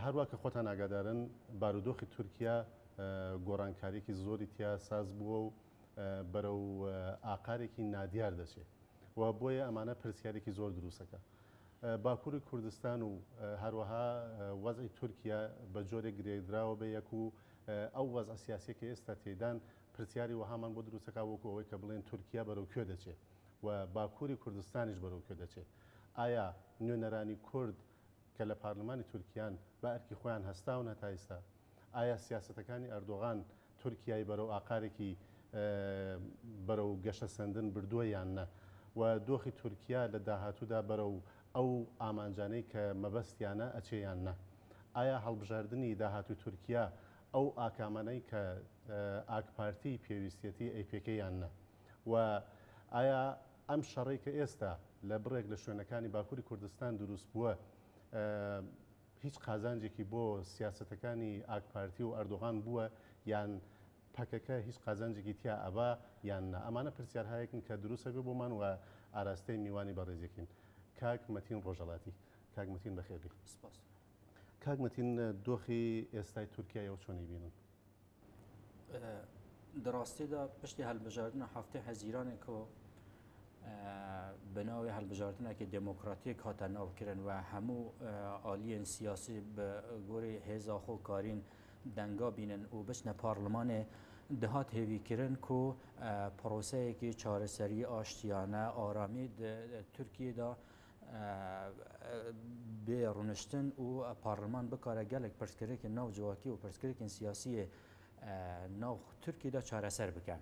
هەروە کە خۆتان ئاگادارن بارودۆخی تورکیا گۆڕانکاریێکی زۆری تیا ساز بووە و بەرەو ئاقارێکی نادیار دەچێت و بۆیە ئەمانە پرسیارێکی زۆر دروستەکە. باکووری کوردستان و هەروەها وەزعی تورکیا بە جۆرێک گرێدراوە بە یەک و ئەو وەزع سیاسیەکە ئێستا تێدان پرسیاری وەهامان بۆ دروستەکە وەکو ئەوەی کە بڵێن تورکیا بەرەو کوێ دەچێت و باکووری کوردستانیش بەرەو کوێ دەچێت. ئایا نوێنەرانی کورد کە لە پارلمانی تورکیان بە ئەرکی خۆیان هەستاون هەتا ئێستا؟ ئایا سیاسەتەکانی ئەردۆغان تورکیای بەرەو ئاقارێکی بەرەو گەشە سەندن بردووە یان نە؟ و دۆخی تورکیا لە داهاتوودا بەرەو ئەو ئامانجانەی کە مەبەستیانە ئەچێیان نە؟ ئایا هەڵبژاردننی داهاتوی تورکیا ئەو ئاکامانەی کە ئاکپارتی پێویستەتی ئەیپێکەیان نە؟ و ئایا ئەم شەڕی کە ئێستا لە بڕێک لە شوێنەکانی باکووری کوردستان دروست بووە هیچ قازانجێکی بۆ سیاسەتەکانی ئاکپارتی و ئەردۆغان بووە یان پەکەکە هیچ قازانجێکی تیا ئەبا یان نە؟ ئەمانە پرسیارهایەکن کە دروستە بێ بۆمان و ئاراستەی میوانی بەڕێزیەکەین. کاک مەتین ڕۆژەڵاتی، کاک مەتین بەخێربێ. کاک مەتین، دۆخی ئێستای تورکیایەوە چۆنی بینن؟ دراستێدا پشتی هەڵبژاردنە هەفتەی هەزیرانێک و بناوی هەڵبژاردنێکی دموکراتیک هاتە ناوکردن و هەموو ئالیên سیاسی بە گۆری هێزا خۆ کارین دەنگا بینن و بچنە پارلمانێ دهات هێویکردن و پرۆسەیەکی چارەسەری ئاشتیانە ئارامی تورکیەدا بێ ڕونشتن و پارلمان بکارە gelek pirsgirêkên nav civakî û pirsgirêkên siyasiyê nav Tirkiyeyê çareser bike.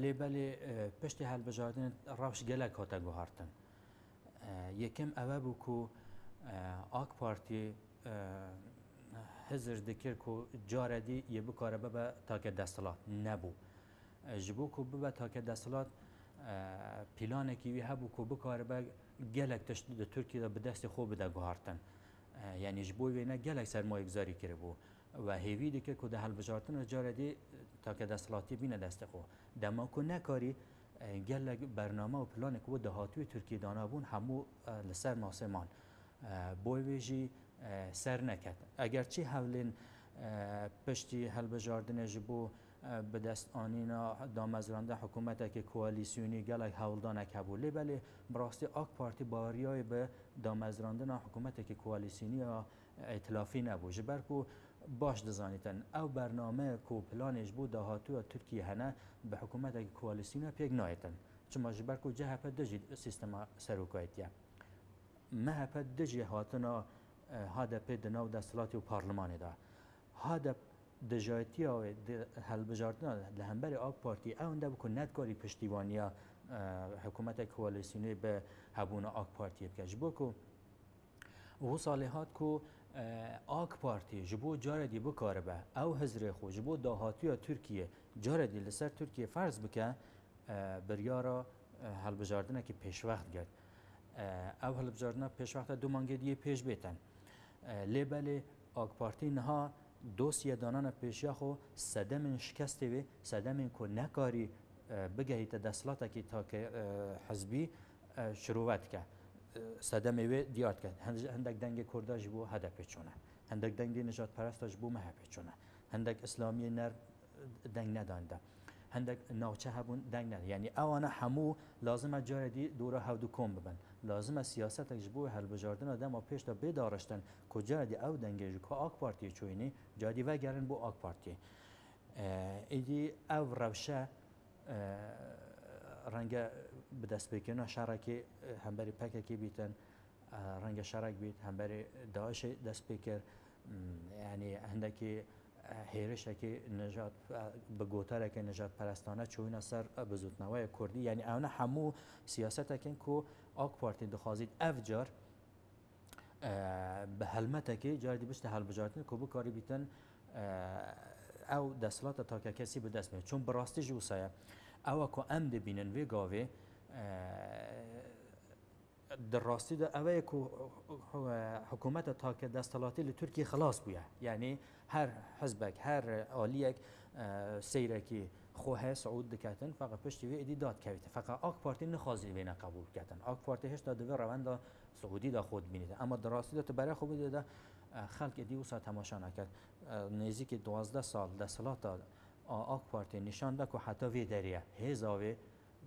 Lêbelê piştî helbijardinê rewş gelek hate guhartin. Yekem ew bû ku AK Partî hizir dikir ku caredî yê bikare bibe take desthilat nebû. Ji bo ku bibe take desthilat پلانێکی وی هەبوو کۆ بکارە gelek tişt di Tirkiyeyê bi destê xwe bide guhartin. Yani ji bo wêne gelek sermayeguzarî kiribû ve hêvî dike ku di helbijartina caredî take desthilatî bîne destê xwe. Dema ku nekarî gelek bername û planê ku dahatûyê Tirkiyeyê danabûn hemû li ser masêman. Bo wê jî ser neket. Eger çi hewlên piştî helbijardinê ji bo bi destanîna damezranda hikûmetekê koalîsyonî gelek hewldanek hebû. Lê belê bi rastî AK Partî baweriya bi damezrandina hikûmetekê koalîsyonî ya îtilafî nebû. Ji ber ku baş dizanîtin ew bername ku planê ji bo dahatûya Tirkiyeyê hene bi hikûmetekê koalîsyonî pêk nayêtin. Çima ji ber ku CHP di jî sîstema serokayîtiye. MHP di jî hatina HDP di nav desthilatê û parlimanê da. HDP دژایتیا و هەڵبژاردنە لە هەمبەری ئاک پارتی ئەوەندە بکو نەتکاری پشتیوانیە حکوومەتە کۆلیسیۆنی بە هەبوونە ئاک پارتی بکە ji bo ku û salê hat ku AK Partî ji bo caredî bikaribe ew hizrê xwe ji bo dahatûya Tirkiye caredî li ser Tirkiye ferz bike biryara هەڵبژاردنێکی pêşvext girt. Ew هەڵبژاردنە pêşvexta du mangê diyê pêş bêtin. Lê belê AK Partî niha dosye danana pêşiya xwe sedemên şikestê wê sedemên ku nekarî bigehîte desthilatekî take hizbî şirûve dike. Sedemê wê diyar dike. Hindek dengê Kurda ji bo HDP çûne. Hindek dengê nijadperest ji bo MHP çûne. Hindek İslamiyê ner deng nedan de. Hindek navçe hebûn deng ned. Yani ewana hemû lazim e caredî dûra hewdû kom bibin. Lazim e siyasetek ji bo helbijardina dema pêş de bêdareştin ku caredî ew dengê ji ku AK Partiyê çûyînî cadî vegerin bo AK Partiyê. Êdî ev rewşe renge bi destpêkirina şerekê hemberî pekekê bîtin renge şerek bît hemberî Daişê dest pê kir yani hindekî هێرشێکی نژاد بە گۆتارێکی نژادپەرستانە چوونە سەر بزوتنەوەی کوردی یعنی ئەوە هەموو سیاسەتێکن کو AK Partî دixwazît ev car bi helmetekê caredî bişte helbijartin ku bikarî bîtin ew desthilata takekesî bi dest bê çûn bi rastî jî wisa ye ew ku em dibînin vê gavê در راستی دا اوه کو حکومت تاک دستلاتی لی ترکیه خلاص بوده یعنی هر حزبک هر آلیک سیرکی خواه سعود دکتن فقط پشتی وی ادی داد کویت فقط آک پارتی نخوازی وینا قبول کردن آک پارتی هشت داده روند سعودی دا خود بینید اما دراستی دا برای خوب دیده خلق ادی وسا تماشا نکرد نزدیک 12 سال دستلات آک پارتی نشان ده که حتی وی دریه هزاوی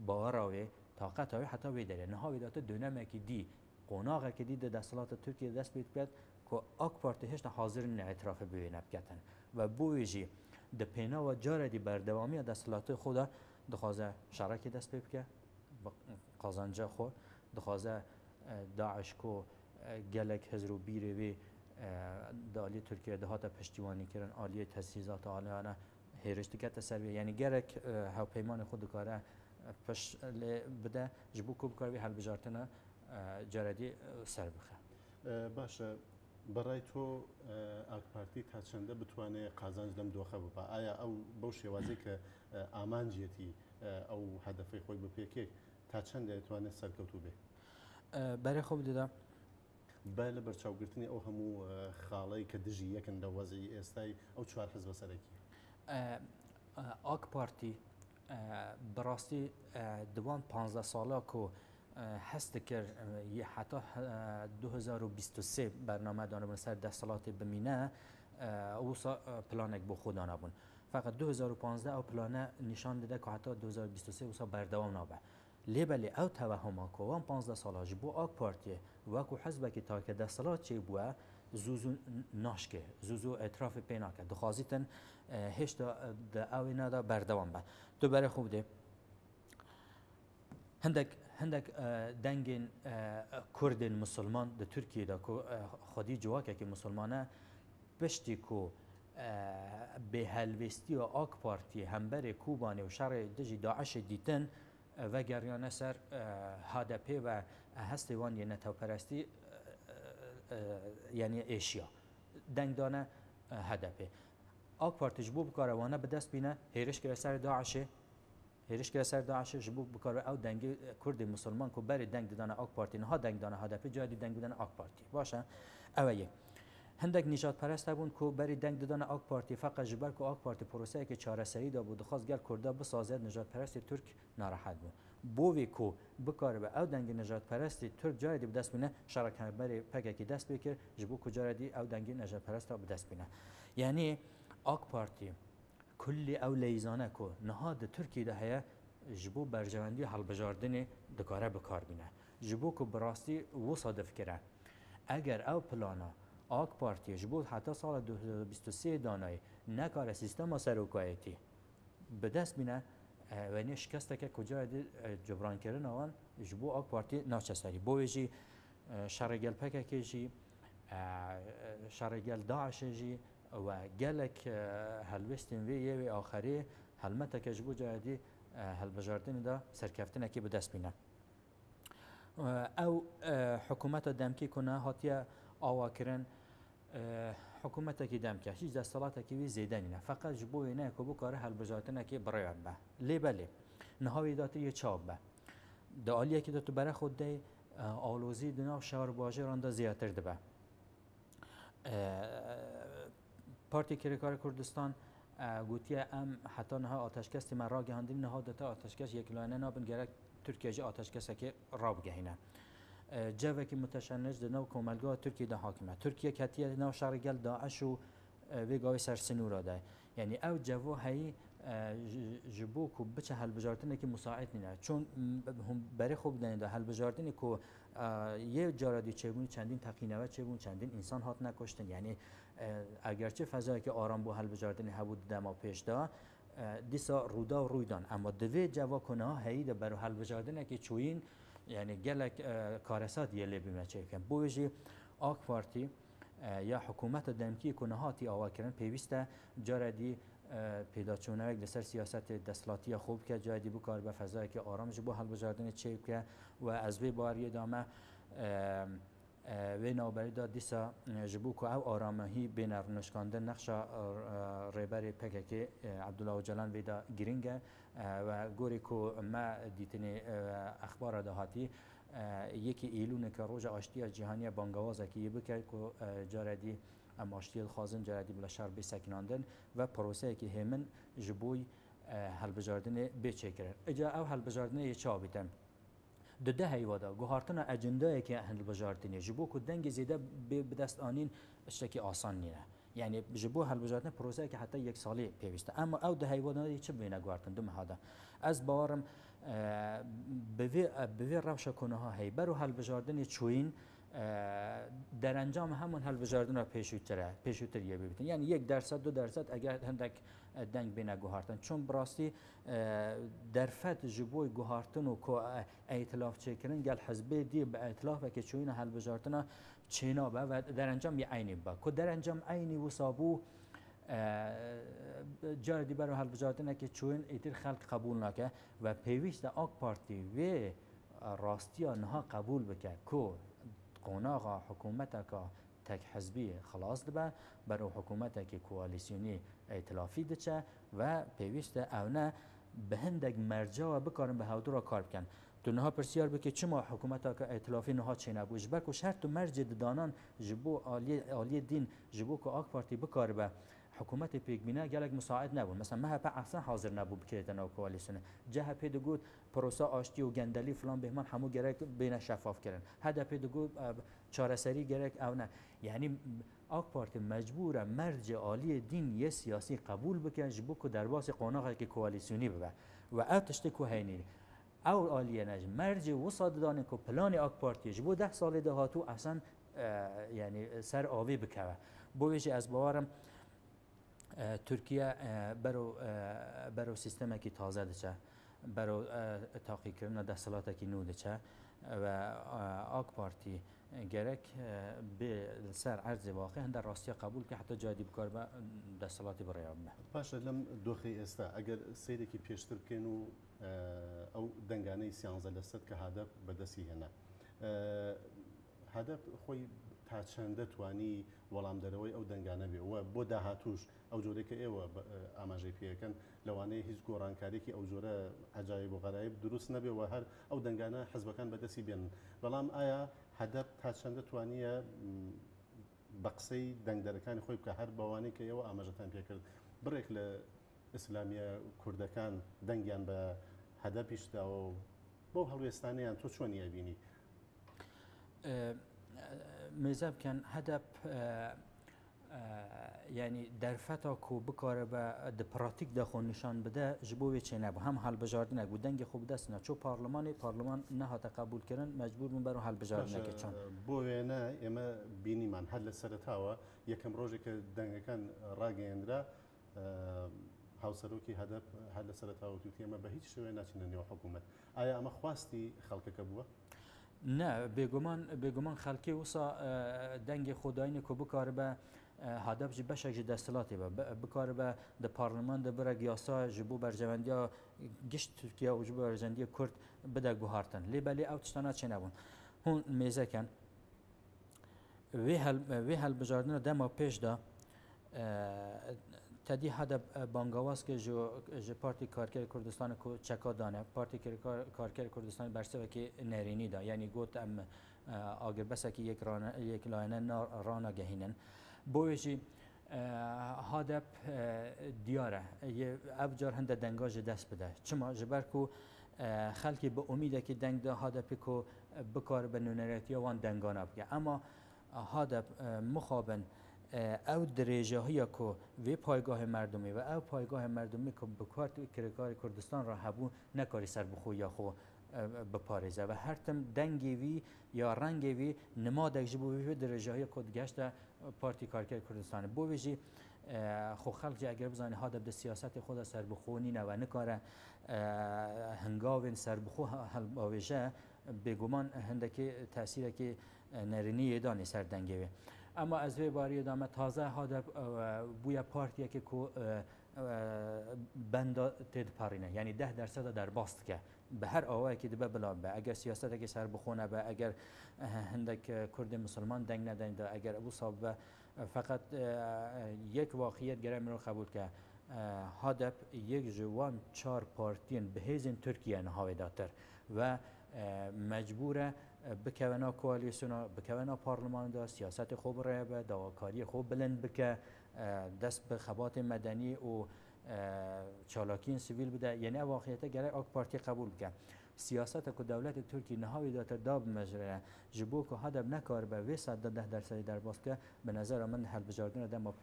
باوراوی طاقتاوی حتی وی دریه نهاوی دات دونمه که دی قناغه که دی دستلات ترکیه دست بید کرد که آک پارتی هشت حاضر نه اعتراف ببینه بکتن و بویجی د پینا و جاره دی بردوامی دستلات خود دخوازه شرک دست بید که قازنجه خود دخوازه داعش کو گلک هزرو بیره وی دالی ترکیه دهات پشتیوانی کردن عالیه تجهیزات عالیانه هیرشتی که تسریع یعنی گرک هاو پیمان خود کاره پش بده جبو کوب کاری حل بجارتنا جاردی سر بخه باشه برای تو آک پارتی تا چنده بتوانه قازنج لم دوخه ببا آیا او بوشی وازی که آمانجیتی او هدفی خوی بپیکی تا چنده توانه سرکوتو به برای خوب دیدم بله برچاوگرتنی او همو خاڵی کە دژی یەکن لە وەزی ئێستای ئەو چوار حزب سەرەکی آک پارتی بەڕاستی دوان 15 ساڵە کۆ هەست کرد حتا 2023 بەرنامە دانەبوون سەر دەسەڵاتی بمینە وسا پلانێک بۆ خۆدانە بوون فقط 2015 ئەو پلانە نیشان دەدا کە حتا 2023 وسا بەردەوام نابە لێبەلێ ئەو تەوەهەما کۆوان 15 ساڵاژ بۆ ئاک پارتیە وەکو حەزبێکی تاکە دەسەڵات چێ بووە زوزو ناشکێ زوزو ئەترافی پێ ناکە دخوازیتن هێشتا ئەوی نادا بەردەوام بە تو بەرە خوب دێ هەندێک دەنگین کوردین مسلمان لە تورکیەدا خودی جوواکێکی مسلمانە پشتی کۆ بێهەلوێستی و ئاک پارتی هەمبەرێ کوبانێ و شەڕێ دژی داعش دیتن وەگەڕیانە سەر HDP و هەستێوان یە نەتەوپەرستی یعنی ئێشیا دەنگدانە HDP ئاک پارتیش بۆ بکارەوانە بەدەست بینە هێرشکرە سەر داعشێ هێرشکرە سەر داعشش بۆ بکارە ئەو دەنگی کوردی مسلمان کو بەری دەنگ ددانە ئاک پارتی نها دەنگدانە HDP جادی دەنگ بدەنە ئاک پارتی باشە ئەوە یەک هەندێک نیژاد پەرست بوون کو بەری دەنگ ددانە ئاک پارتی فقط ji ber ku ئاک پارتی پرۆسەیەکی چارەسەریدا بوو دixwast gel Kurda bisazet nijadperestê Türk narahet bû bo vê ku bikaribe ew dengê nijadperestê Türk carê dî bi dest bîne şerekeberê pekekî dest pê kir ji bo ku carê dî ew dengê nijadperesta bi dest bîne yanî ئاک پارتی kullî ew leyîzane ku niha di Tirkiyê de heye ji bo berjewendî helbijardinê dikare bikarbîne ji bo ku bi rastî wisa difikire eger ew plana آک پارتی جبود حتی سال 2023 دانای نکاره سیستم سروکایتی به دست بینه و اینه شکسته که کجا جبران کردن آن جبو آک پارتی ناچستری بویجی شرگل پکه جی شرگل داعش جی و گلک هلوستین وی آخری هلمته که جبو جادی هلبجاردن دا سرکفتنه که به دست بینه او حکومت دمکی کنه هاتیه آواکرن حکومتێکی دەمکە هیچ دەسەڵاتێکی وی زێدە نینە فقط ji bo wêne ku bikare helbijartinekê birêyan be lêbelê nihavê datiye çav be di aliyekê de tu bere xwe dey alozî di nav şarbajêran de zêdetir dibe Partî Kerêkarê Kurdistan gotiye em heta niha ateşkesê me ragihandîn niha dete ateşkes yekilane nabin gerek Tirkiye jî ateşkesekê rabigehîne جوکی متشنج د نو کوملگاه ترکیه ده حاکمه ترکیه کتیه نو شرگل داعش و ویگاوی سرسنورا ده یعنی او جو هی جبو کو بچه هلبجارتنه که مساعد نینه چون هم برای خوب دنه ده هلبجارتنه که یه جارادی چگون چندین تقینوه چگون چندین انسان هات نکشتن یعنی اگرچه فضایی که آرام بو هلبجارتنه هبود دما پیش ده دیسا رودا و رویدان اما دوی جوا کنه هی ده برای هلبجارتنه که چوین یعنی گلک کارسات یه لبیمه چه کن بویجی آک پارتی یا حکومت دمکی کنه هاتی آوا کردن پیوسته جاردی پیدا چونه لسر سیاست دستلاتی خوب که جاردی بو کار به فضایی که آرام جبو حل بجاردن چه که و از وی باری دامه و نوبری داد دیسا جبو که او آرامهی بین نشکاندن نقش ریبری پککی عبدالله جلان ویدا گرینگه و گوری که ما دیتنی اخبار دهاتی یکی ایلونه که روز آشتی جهانی بانگوازه که بکر که جاردی ام آشتی خازن جاردی بلا شهر بسکناندن و پروسه که همن جبوی هەڵبژاردنێ بێچێکرد ئەجا ئەو هەڵبژاردنەیە چاویتە ده هیوادا گوهارتنا ئەجندایەکی هەڵبژاردنێ ji bo ku dengê zêde bidestانîn ştekî asan nîne yani ji bo هەڵبژاردنê proseyekî heta yek salî pêwîst e ama ew di heywanayê çi bîne guhartin du mihada ez bawarim bi vê rewşa ku niha heye ber û هەڵبژاردنê çûyîn derencam hemûn هەڵبژاردنا pêşûtir yê bibîtin yani 1% 2% eger hindek deng bîne guhartin çûn bi rastî derfet ji bo guhartin û ku etilaf çêkirin gel hezbê dî bi etilafekê çûyîna هەڵبژاردنا çênabe ve derencam yê eynî be ku derencam eynî wisa bû carê dîber û هەڵبژاردنekê çûyîn êtir xelk qebûl nake ve pêwîst e AK Partî vê rastiya niha qebûl bike ku qonağa hikûmeteka tek hezbî xilas dibe berû hikûmetekî koalîsyonî etilafî diçe ve pêwîst e ew ne bi hindek mercewa bikarin bi hewdûra kar bikin tu niha pirsiyar bike çima hikûmeteka etilafî niha çênebû ji ber ku şert û mercê didanan ji bo aliyê dîn ji bo ku AK Partî bikaribe حکومت پیگمینه گلک مساعد نبود مثلا MHP اصلا حاضر نبود بکرد نو کوalisyonu CHP دگود پروسا آشتی و گندلی فلان بهمان همو گرک بین شفاف کردن HDP دگود چارەسەری گرک او نه یعنی AK Parti مجبوره مرجع عالی دین یه سیاسی قبول بکن جبو که در باس قانون که کوalisyونی ببه و او تشتی که هینی او عالیه نج مرجع وسط دانه که پلان AK Parti جبو 10 سال دهاتو اصلا یعنی سر آوی بکوه بویجی از باورم ترکیه برو سیستمکی تازه دچه برو تحقیق کردن دستالاتی نو دچه و AK Parti gerek به سر عرض واقع هند راستی قبول که حتی جادی بکار به دستالاتی برای آمده. باشه لم دوخی استا اگر سیری کی پیشتر کنو او دنگانه سیانزه لست که هدف بدسی هنه هدف خوی تا چنده توانی ولام دروی او دنگانه بی و بو داهاتوش او جوری که ایوه آماجی پیکن لوانه هیچ گورانکاری که او جوره عجایب و غرایب درست نبی و هر او دنگانه حزب کن بدسی بیان ولام آیا هدف تا چنده توانیه بقصی دنگ درکان خوی که هر بوانی که ایوه آماجتان پیکرد برک ل اسلامیه کردکان دنگیان به هدفش دا و بو هلوستانیان تو چونیه بینی مزاب كان هدف يعني درفتا کو بکاره به د پراتیک دخون نشان بده جبوی چنه هم حل بجاردنه بودنگ خوب دست نه چون پارلمان نه تا قبول کردن مجبور من برو حل بجاردنه که چون بوینه اما بینی من حل سرتاوا یکم روزی که دنگ کان راگیندرا هاوسروکی هدف حل سرتاوا توتی اما به هیچ شوی نچینه نیو حکومت آیا اما خواستی خلق کبوه نه بگمان خلکی وسا دنگ خداینی کو بکاره به هدف جی بشک جی دستلاتی بکاره به د پارلمان د برگ یاسا جبو برجوندیا گشت ترکیه و جبو برجوندیا کرد بده گوهارتن لیبلی او تشتانا چه نبون هون میزه کن وی هل بجاردن دما پیش دا تدی هدف بانگاواز که جو پارتی کارگر کردستان کو چکا دانه پارتی کارگر کردستان برسه که نرینی دا یعنی گوت ام اگر بس که یک لاینه رانا گهینن بویجی هدف دیاره یه ابجار هنده دنگاج دست بده چما جبر کو خلکی به امیده که دنگ دا هدفی کو بکار به نونریتی وان دنگانه بگه اما هدف مخابن او درجه هایی که وی پایگاه مردمی و او پایگاه مردمی که بکارت کرکار کردستان را هبو نکاری سر بخو یا خو بپارزه و هر تم دنگی وی یا رنگی وی نمادک جبو وی درجه هایی که گشت پارتی کارگر کردستان بو ویجی خو خلق جی اگر بزنی هدف د سیاست خود سر بخو نینه و نکاره هنگاوین سر بخو هل باویجه بگمان هندکی تأثیره که نرینی دانی سر دنگی وی اما از وی باری دامه تازه هدف بویا پارتیه که کو بند تد پارینه یعنی 10% در باست که به هر آوایی که دبه بلا به اگر سیاست که سر بخونه به اگر هندک کرد مسلمان دنگ ندن ده اگر ابو صاحب فقط یک واقعیت گرم رو قبول که هدف یک جوان 4 پارتین به هیزن ترکیه نهاوی داتر و مجبوره بکونا کوالیسیونا بکونا پارلمان دا سیاست خوب رای به دواکاری خوب بلند بکه دست به خبات مدنی و چالاکین سیویل بده یعنی واقعیت گره آک پارتی قبول بکن سیاست که دولت ترکی نهایی داتر داب مجره جبو که هدف نکار به 210% در باست که به نظر من حل بجاردن دم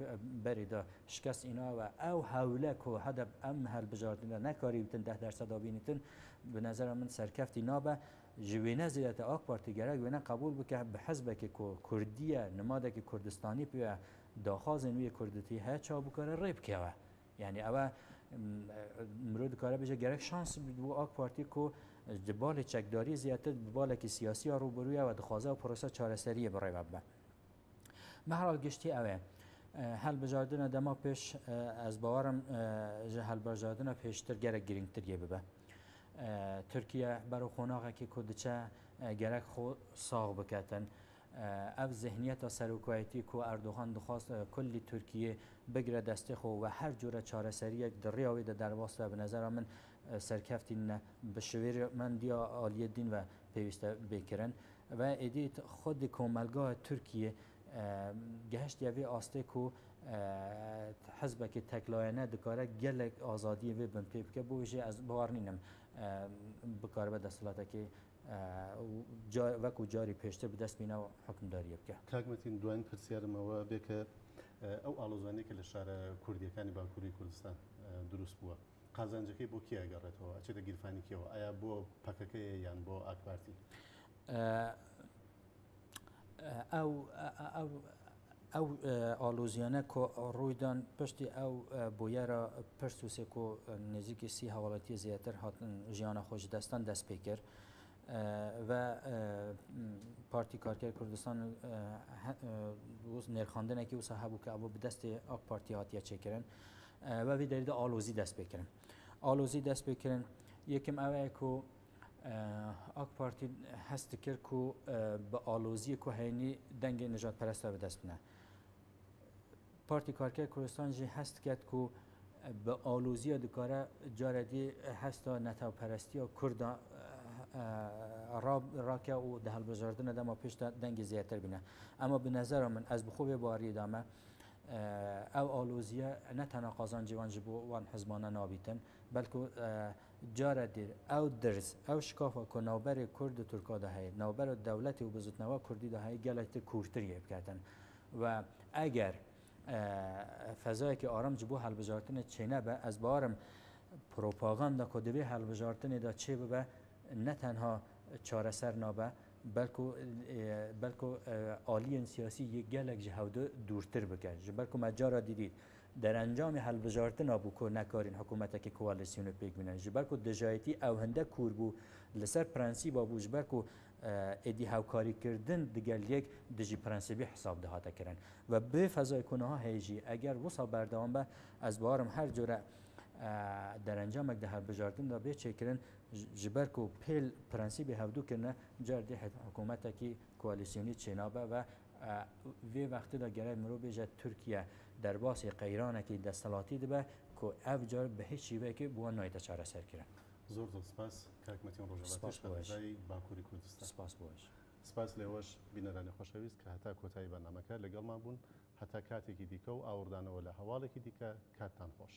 بری دا شکست اینا و او حوله که هدف حل بجاردن نکاری بتن 10% آبینیتن به نظر من سرکفتی نابه جوینه زیادت آک پارتی گره گوینه قبول بکه به حزب که کردیه نماده که کردستانی پیوه داخوازن وی کردتی ها چا بکاره ریب که یعنی اوه مرود کاره بجه گرک شانس بو آک پارتی که جبال چکداری زیادت جبال که سیاسی ها رو برویه و دخوازه و پروسه چارستریه برای وبه محرال گشتی اوه حل بجاردن دما پیش از باورم حل بجاردن پیشتر گرک گرینگتر یه ببه ترکیه برای خوناقه که کدچه گرک خو ساغ بکتن اف ذهنیت سروکایتی که اردوغان دخواست کلی ترکیه بگیره دسته خو و هر جور چارەسەری دریاوی در واسطه به نظر من سرکفتین به شویر من دیا عالی دین و پیوسته بکرن و ادیت خود کوملگاه ترکیه گهشت یوی آسته که حزب که تکلاینه دکاره گلک آزادی و بن پیب که بویجه از باور نینم بکاره به دستلاته که وەکو جاری پێشتر بدەست بینە و حکمداریە بکە کاکمەتین دوایین پرسیارمەوە بێ کە ئەو ئاڵۆزانەیە کە لە شارە کوردیەکانی باکووری کوردستان دروست بووە قازانجەکەی بۆ کی ئەگەڕێتەوە ئەچێتە گیرفانیکیەوە ئایا بۆ پەکەکەیە یان بۆ ئاک پارتی ئەو ئالۆزیانە کۆ ڕوویدان پشتی ئەو بۆیارە پرسوسێ کۆ نزیکی سی هەواڵەتی زیاتر هاتن ژیانە خۆشدەستان دەست پێ کرد و پارتی کارگر کردستان نرخاندنێکی وسا هەبوو کە ئەوە بدەستی ئاک پارتی هاتیە چێکردن و وی دەریدا ئالۆزی دەست پێکردن ئالۆزی دەست پێکردن یەکم ئەوەیە کۆ ئاک پارتی هەست کرد کۆ بە ئالۆزی کۆ هەینی دەنگی نژاد پەرستە بەدەست بنە پارتی کارگر کردستان جی هەست کرد کۆ بە ئالۆزیە دکارە جارەدی هەستا نەتاوپەرستیە کوردا راکه و ده هەڵبژاردنە دەما پێش دەنگی زیاتر بینە ئەمە به نظر من ئەس بخۆ بێ باری دامە ئەو ئالۆزیە نەتەنە قازانجیوان ji بۆ وان حزبانە نابیتن بەلکو جارە دیر ئەو درس ئەو شکافە کۆ ناوبەرێ کورد و تورکا هەیە ناوبەرە دەوڵەتی و بزوتنەوە کوردی هەیە گەلێکی کورتریە بکاتن و ئەگەر فەزایەکی ئارام ji بۆ هەڵبژاردنە چێنە بە ئەس باوارم پرۆپاغاندا کۆ دەبێ هەڵبژاردنێدا چێ ببە نه تنها چارەسەر نابە بەلکو ئالیەن سیاسی یەک گەلێک ji هەودە دوورتر بکە ji ber ku me cara dîdît derencamê helbijartina bû ku nekarîn hikûmetekî koalîsyonê pêk bînin ji ber ku dijayetî ew hinde kûr bû li ser prensîba bû ji ber ku êdî hevkarîkirdin di gel yek di jî prensîbî hesab dihate kirin ve bê fezayê ku niha heye jî eger wisa berdewam be ez barim her cure derencamek di helbijardin da bê çêkirin ji ber ku pêl prensîbê hevdû kirine car dê hikûmetekî koalîsyonî çênabe ve vê wextê da gerek mirov bêje Tirkiye derbasê qeyranekî desthilatî dibe ku ev car bi hiç şîvekê bi wan nayê te çareserkirin. زۆر سپاس کاکمەتین ڕۆژهەڵاتی شەڕەزایی باکووری کوردستان سپاس بۆش سپاس لێوەش بینەرانی خۆشەویست کە هەتا کۆتایی بەرنامەکە لەگەڵمان بوون هەتا کاتێکی دیکە و ئاوردانەوە لە هەواڵێکی دیکە کاتتان خۆش